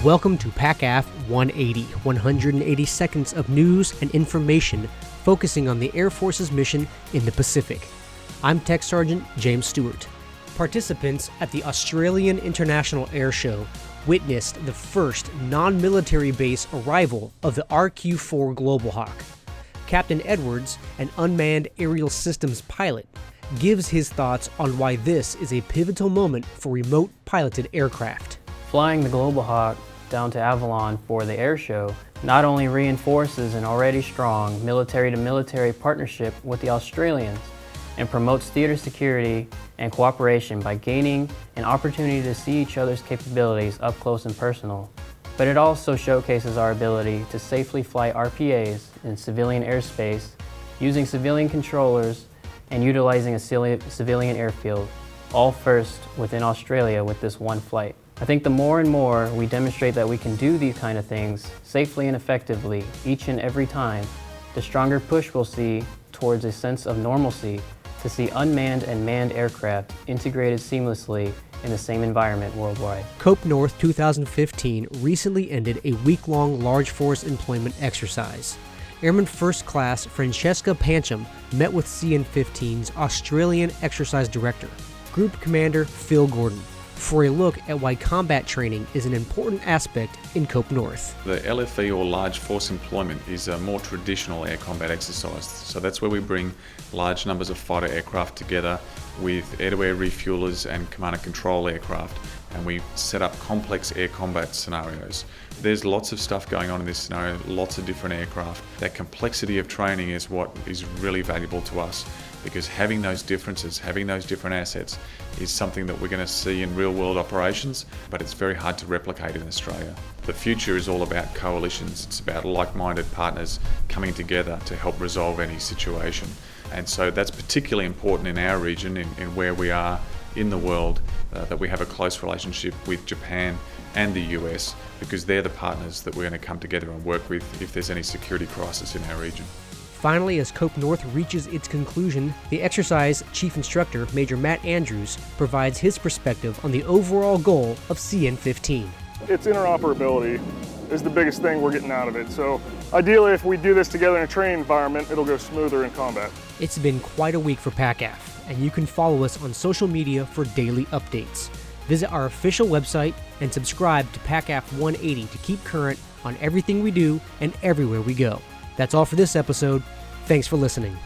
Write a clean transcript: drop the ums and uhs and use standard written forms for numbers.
Welcome to PACAF 180, 180 seconds of news and information focusing on the Air Force's mission in the Pacific. I'm Tech Sergeant James Stewart. Participants at the Australian International Air Show witnessed the first non-military base arrival of the RQ-4 Global Hawk. Captain Edwards, an unmanned aerial systems pilot, gives his thoughts on why this is a pivotal moment for remote piloted aircraft. Flying the Global Hawk down to Avalon for the air show not only reinforces an already strong military-to-military partnership with the Australians and promotes theater security and cooperation by gaining an opportunity to see each other's capabilities up close and personal, but it also showcases our ability to safely fly RPAs in civilian airspace using civilian controllers and utilizing a civilian airfield, all first within Australia with this one flight. I think the more and more we demonstrate that we can do these kind of things safely and effectively each and every time, the stronger push we'll see towards a sense of normalcy to see unmanned and manned aircraft integrated seamlessly in the same environment worldwide. COPE North 2015 recently ended a week-long large force employment exercise. Airman First Class Francesca Pancham met with CN-15's Australian Exercise Director, Group Commander Phil Gordon, for a look at why combat training is an important aspect in COPE North. The LFE, or Large Force Employment, is a more traditional air combat exercise. So that's where we bring large numbers of fighter aircraft together with air-to-air refuelers and command and control aircraft, and we set up complex air combat scenarios. There's lots of stuff going on in this scenario, lots of different aircraft. That complexity of training is what is really valuable to us, because having those differences, having those different assets is something that we're going to see in real world operations, but it's very hard to replicate in Australia. The future is all about coalitions. It's about like-minded partners coming together to help resolve any situation. And so that's particularly important in our region, in where we are in the world, that we have a close relationship with Japan and the US, because they're the partners that we're going to come together and work with if there's any security crisis in our region. Finally, as COPE North reaches its conclusion, the exercise chief instructor, Major Matt Andrews, provides his perspective on the overall goal of CN-15. Its interoperability is the biggest thing we're getting out of it. So ideally, if we do this together in a training environment, it'll go smoother in combat. It's been quite a week for PACAF, and you can follow us on social media for daily updates. Visit our official website and subscribe to PACAF 180 to keep current on everything we do and everywhere we go. That's all for this episode. Thanks for listening.